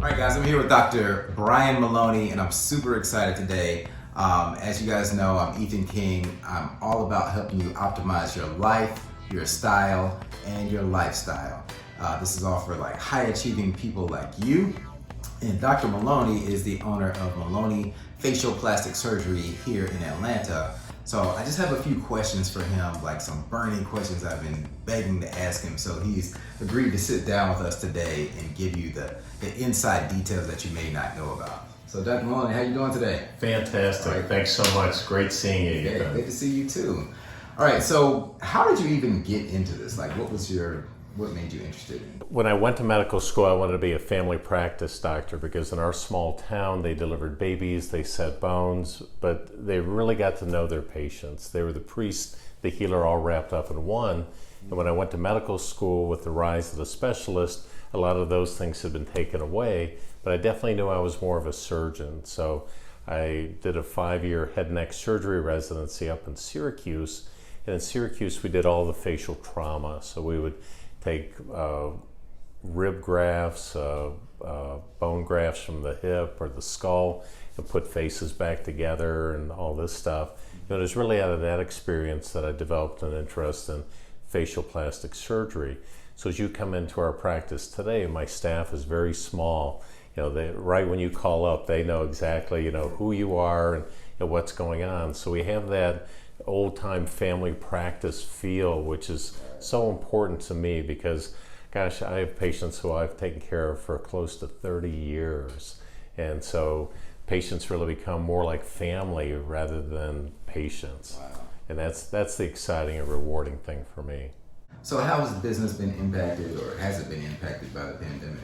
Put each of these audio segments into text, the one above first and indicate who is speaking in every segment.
Speaker 1: All right, guys, I'm here with Dr. Brian Maloney, and I'm super excited today. As you guys know, I'm Ethan King. I'm all about helping you optimize your life, your style, and your lifestyle. This is all for like high-achieving people like you. And Dr. Maloney is the owner of Maloney Facial Plastic Surgery here in Atlanta. So I just have a few questions for him, like some burning questions I've been begging to ask him. So he's agreed to sit down with us today and give you the inside details that you may not know about. So Dr. Maloney, how you doing today?
Speaker 2: Fantastic. Right. Thanks so much. Great seeing you.
Speaker 1: Yeah, great to see you too. All right, so how did you even get into this? Like, what made you interested in it?
Speaker 2: When I went to medical school, I wanted to be a family practice doctor because in our small town, they delivered babies, they set bones, but they really got to know their patients. They were the priest, the healer, all wrapped up in one. And when I went to medical school with the rise of the specialist, a lot of those things had been taken away, but I definitely knew I was more of a surgeon. So I did a 5-year head and neck surgery residency up in Syracuse. And in Syracuse, we did all the facial trauma. So we would take rib grafts, bone grafts from the hip or the skull, and put faces back together and all this stuff. It was really out of that experience that I developed an interest in facial plastic surgery. So as you come into our practice today, my staff is very small. Right when you call up, they know exactly, who you are and what's going on. So we have that old-time family practice feel, which is so important to me because, gosh, I have patients who I've taken care of for close to 30 years. And so patients really become more like family rather than patients.
Speaker 1: Wow.
Speaker 2: And that's the exciting and rewarding thing for me.
Speaker 1: So how has the business been impacted, or has it been impacted by the pandemic?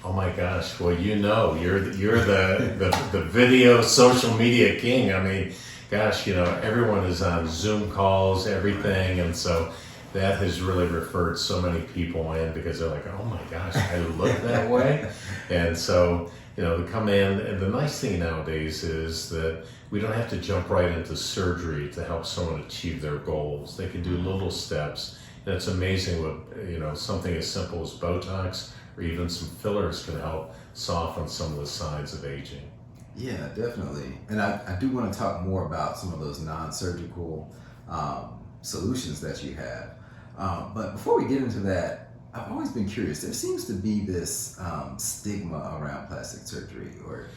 Speaker 2: Oh my gosh, well, you're the video social media king. I mean, gosh, everyone is on Zoom calls, everything, and so that has really referred so many people in because they're like, oh my gosh, I look that way. And so, they come in, and the nice thing nowadays is that we don't have to jump right into surgery to help someone achieve their goals. They can do little steps, and it's amazing what, something as simple as Botox or even some fillers can help soften some of the signs of aging.
Speaker 1: Yeah, definitely. And I do want to talk more about some of those non-surgical solutions that you have. But before we get into that, I've always been curious. There seems to be this stigma around plastic surgery, or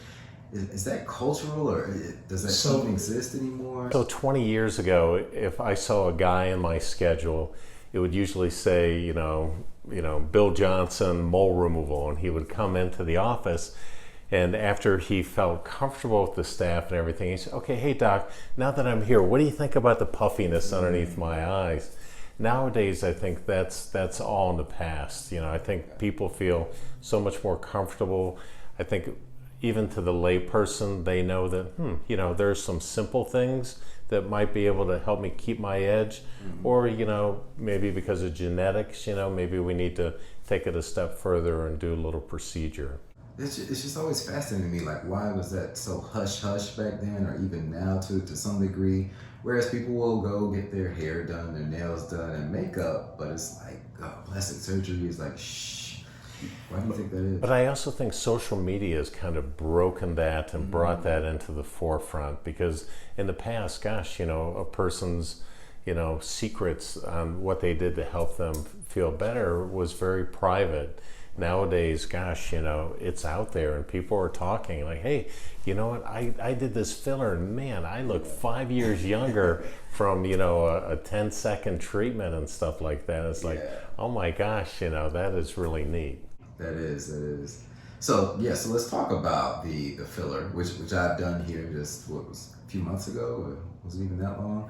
Speaker 1: is that cultural, or does that even exist anymore?
Speaker 2: So 20 years ago, if I saw a guy in my schedule, it would usually say, Bill Johnson, mole removal, and he would come into the office. And after he felt comfortable with the staff and everything, he said, okay, hey doc, now that I'm here, what do you think about the puffiness underneath my eyes? Nowadays, I think that's all in the past. I think people feel so much more comfortable. I think even to the layperson, they know that, there's some simple things that might be able to help me keep my edge. Mm-hmm. Or, maybe because of genetics, maybe we need to take it a step further and do a little procedure.
Speaker 1: It's just always fascinating to me, like, why was that so hush-hush back then, or even now to some degree, whereas people will go get their hair done, their nails done, and makeup, but it's like, plastic surgery is like, shh. Why do you think that is?
Speaker 2: But I also think social media has kind of broken that and brought that into the forefront, because in the past, gosh, a person's, secrets on what they did to help them feel better was very private. Nowadays, gosh, it's out there and people are talking like, hey, you know what, I did this filler and man, I look 5 years younger from, a 10-second treatment and stuff like that. It's like, oh my gosh, that is really neat.
Speaker 1: That is. So let's talk about the filler, which I've done here just, a few months ago, or was it even that long?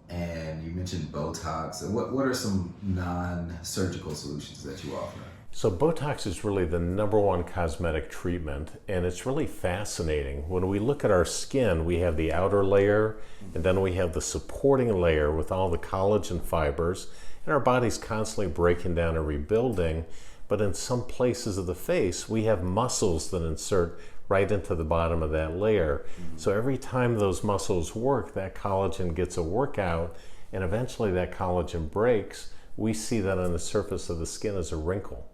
Speaker 1: And you mentioned Botox. And what are some non-surgical solutions that you offer?
Speaker 2: So Botox is really the #1 cosmetic treatment, and it's really fascinating. When we look at our skin, we have the outer layer, and then we have the supporting layer with all the collagen fibers, and our body's constantly breaking down and rebuilding. But in some places of the face, we have muscles that insert right into the bottom of that layer. Mm-hmm. So every time those muscles work, that collagen gets a workout, and eventually that collagen breaks. We see that on the surface of the skin as a wrinkle.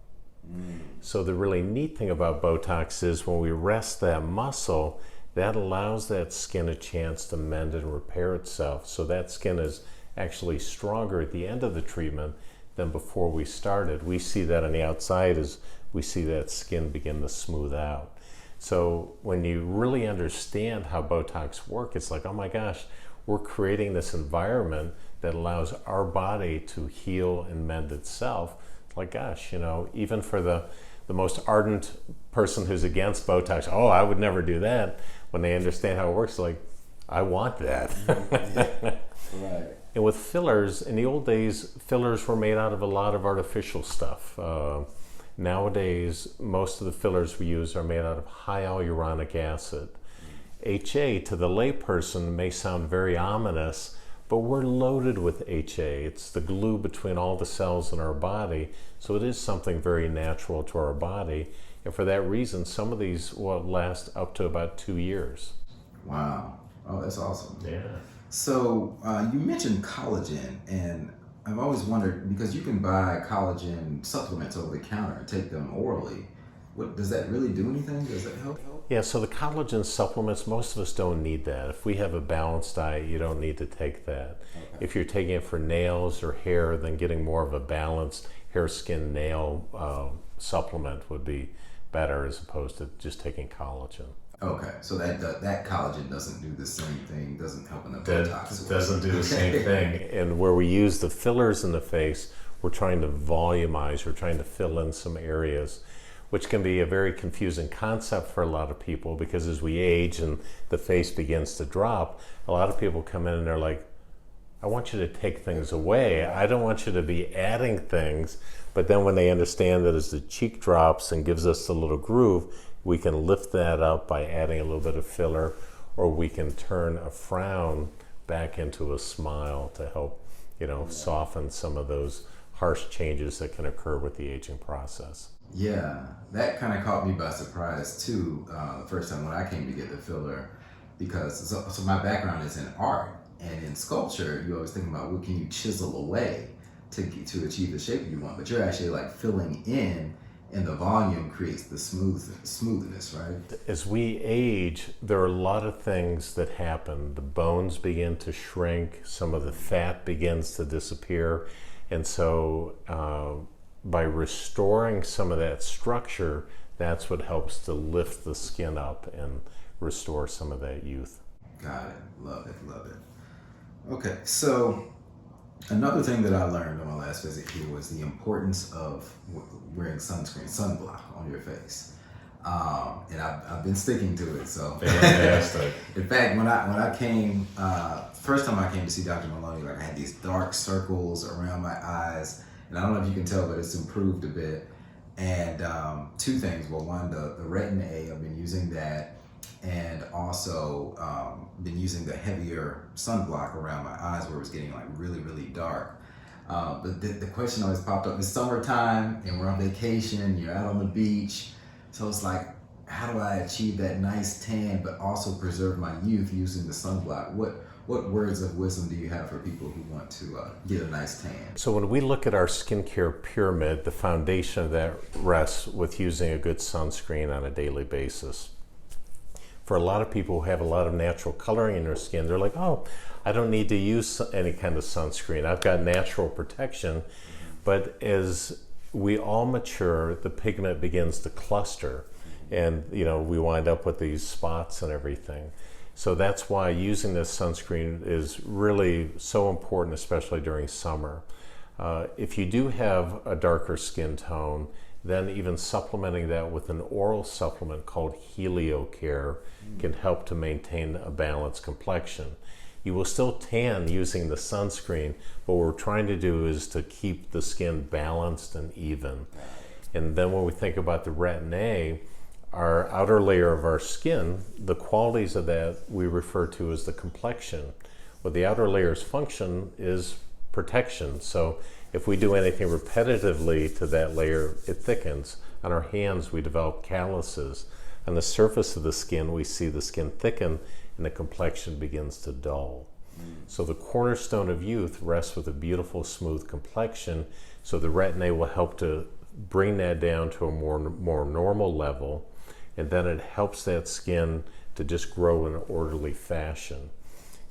Speaker 2: So the really neat thing about Botox is when we rest that muscle, that allows that skin a chance to mend and repair itself. So that skin is actually stronger at the end of the treatment than before we started. We see that on the outside as we see that skin begin to smooth out. So when you really understand how Botox works, it's like, oh my gosh, we're creating this environment that allows our body to heal and mend itself. It's like, gosh, you know, even for the most ardent person who's against Botox, oh, I would never do that. When they understand how it works, like, I want that.
Speaker 1: Right.
Speaker 2: And with fillers, in the old days, fillers were made out of a lot of artificial stuff. Nowadays, most of the fillers we use are made out of high hyaluronic acid. HA, to the layperson, may sound very ominous, but we're loaded with HA. It's the glue between all the cells in our body, so it is something very natural to our body. And for that reason, some of these will last up to about 2 years.
Speaker 1: Wow. Oh, that's awesome.
Speaker 2: Yeah.
Speaker 1: So you mentioned collagen, and I've always wondered, because you can buy collagen supplements over the counter and take them orally. What does that really do anything? Does that help?
Speaker 2: Yeah, so the collagen supplements, most of us don't need that. If we have a balanced diet, you don't need to take that. Okay. If you're taking it for nails or hair, then getting more of a balanced hair, skin, nail supplement would be better as opposed to just taking collagen.
Speaker 1: Okay, so that collagen doesn't do the same thing, doesn't help in the Botox.
Speaker 2: It doesn't do the same thing. And where we use the fillers in the face, we're trying to volumize, we're trying to fill in some areas, which can be a very confusing concept for a lot of people, because as we age and the face begins to drop, a lot of people come in and they're like, I want you to take things away. I don't want you to be adding things. But then when they understand that as the cheek drops and gives us a little groove, we can lift that up by adding a little bit of filler, or we can turn a frown back into a smile to help, you know, soften some of those harsh changes that can occur with the aging process.
Speaker 1: Yeah, that kind of caught me by surprise too, the first time when I came to get the filler, because so my background is in art, and in sculpture, you always think about what can you chisel away to achieve the shape you want, but you're actually like filling in, and the volume creates the smoothness, right? As
Speaker 2: we age, there are a lot of things that happen. The bones begin to shrink, some of the fat begins to disappear, and so by restoring some of that structure, that's what helps to lift the skin up and restore some of that youth.
Speaker 1: Got it. Love it. Love it. Okay, so another thing that I learned on my last visit here was the importance of wearing sunscreen, sunblock on your face. And I've been sticking to it. So
Speaker 2: fantastic.
Speaker 1: In fact, when I came, first time I came to see Dr. Maloney, like I had these dark circles around my eyes. And I don't know if you can tell, but it's improved a bit. And two things. Well, one, the Retin A, I've been using that, and also been using the heavier sunblock around my eyes where it was getting like really, really dark. But the question always popped up, it's summertime and we're on vacation, you're out on the beach. So it's like, how do I achieve that nice tan but also preserve my youth using the sunblock? What words of wisdom do you have for people who want to get a nice tan?
Speaker 2: So when we look at our skincare pyramid, the foundation of that rests with using a good sunscreen on a daily basis. For a lot of people who have a lot of natural coloring in their skin, they're like, oh, I don't need to use any kind of sunscreen. I've got natural protection. But as we all mature, the pigment begins to cluster, and we wind up with these spots and everything. So that's why using this sunscreen is really so important, especially during summer. If you do have a darker skin tone, then even supplementing that with an oral supplement called HelioCare can help to maintain a balanced complexion. You will still tan using the sunscreen, but what we're trying to do is to keep the skin balanced and even. And then when we think about the Retin A, our outer layer of our skin, the qualities of that we refer to as the complexion. Well, the outer layer's function is protection. So if we do anything repetitively to that layer, it thickens. On our hands, we develop calluses. On the surface of the skin, we see the skin thicken and the complexion begins to dull. So the cornerstone of youth rests with a beautiful, smooth complexion. So the Retin A will help to bring that down to a more normal level, and then it helps that skin to just grow in an orderly fashion.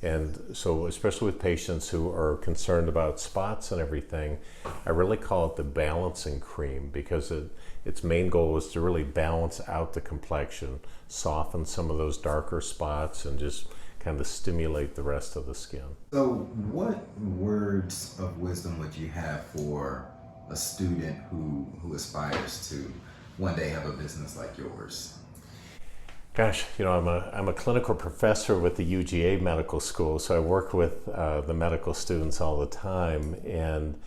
Speaker 2: And so, especially with patients who are concerned about spots and everything, I really call it the balancing cream, because its main goal is to really balance out the complexion, soften some of those darker spots, and just kind of stimulate the rest of the skin.
Speaker 1: So what words of wisdom would you have for a student who aspires to one day have a business like yours?
Speaker 2: Gosh, I'm a clinical professor with the UGA Medical School, so I work with the medical students all the time. And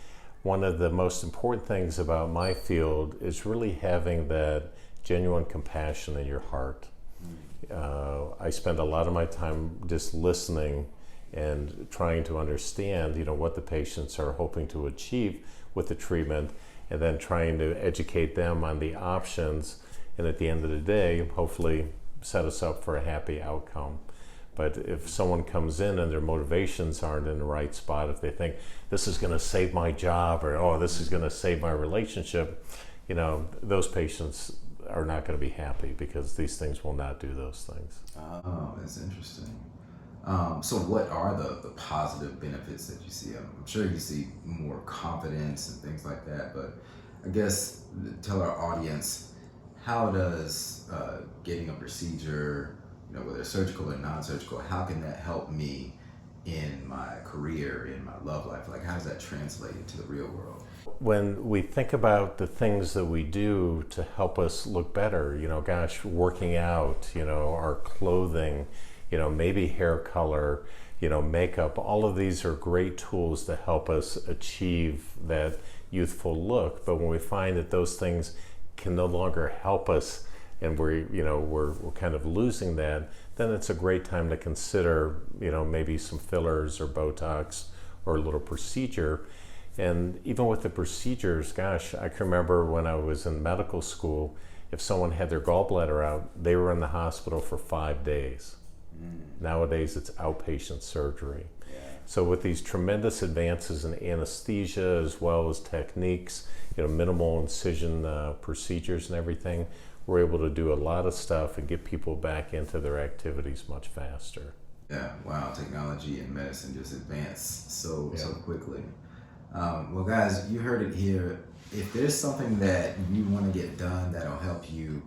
Speaker 2: one of the most important things about my field is really having that genuine compassion in your heart. I spend a lot of my time just listening and trying to understand, what the patients are hoping to achieve with the treatment, and then trying to educate them on the options, and at the end of the day, hopefully set us up for a happy outcome. But if someone comes in and their motivations aren't in the right spot, if they think this is going to save my job, or oh, this is going to save my relationship, those patients are not going to be happy, because these things will not do those things.
Speaker 1: Oh, that's interesting. So what are the positive benefits that you see? I'm sure you see more confidence and things like that, but I guess tell our audience, how does getting a procedure, whether surgical or non-surgical, how can that help me in my career, in my love life? Like, how does that translate into the real world?
Speaker 2: When we think about the things that we do to help us look better, working out, our clothing, maybe hair color, makeup, all of these are great tools to help us achieve that youthful look. But when we find that those things can no longer help us, and we're kind of losing that, then it's a great time to consider, maybe some fillers or Botox or a little procedure. And even with the procedures, gosh, I can remember when I was in medical school, if someone had their gallbladder out, they were in the hospital for 5 days. Nowadays, it's outpatient surgery.
Speaker 1: Yeah.
Speaker 2: So with these tremendous advances in anesthesia, as well as techniques, minimal incision procedures and everything, we're able to do a lot of stuff and get people back into their activities much faster.
Speaker 1: Yeah, wow, technology and medicine just advanced so quickly. Well, guys, you heard it here. If there's something that you want to get done that'll help you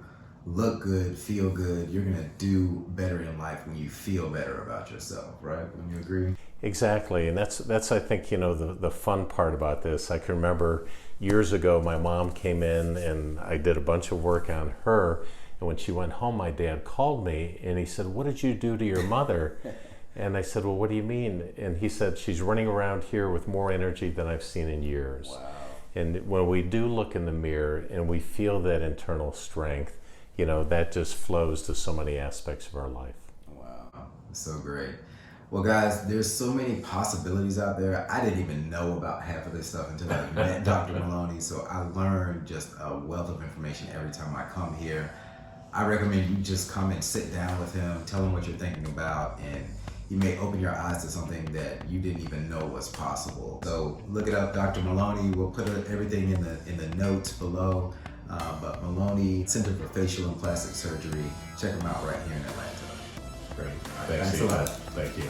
Speaker 1: look good, feel good, you're going to do better in life when you feel better about yourself, right? Wouldn't you agree?
Speaker 2: Exactly, and that's I think, the fun part about this. I can remember years ago, my mom came in and I did a bunch of work on her, and when she went home, my dad called me and he said, "What did you do to your mother?" And I said, "Well, what do you mean?" And he said, "She's running around here with more energy than I've seen in years."
Speaker 1: Wow. And
Speaker 2: when we do look in the mirror and we feel that internal strength, that just flows to so many aspects of our life.
Speaker 1: Wow, so great. Well, guys, there's so many possibilities out there. I didn't even know about half of this stuff until I met Dr. Maloney, so I learned just a wealth of information every time I come here. I recommend you just come and sit down with him, tell him what you're thinking about, and he may open your eyes to something that you didn't even know was possible. So look it up, Dr. Maloney. We'll put everything in the notes below. But Maloney Center for Facial and Plastic Surgery. Check them out right here in Atlanta.
Speaker 2: Great.
Speaker 1: Thanks a lot.
Speaker 2: Thank you.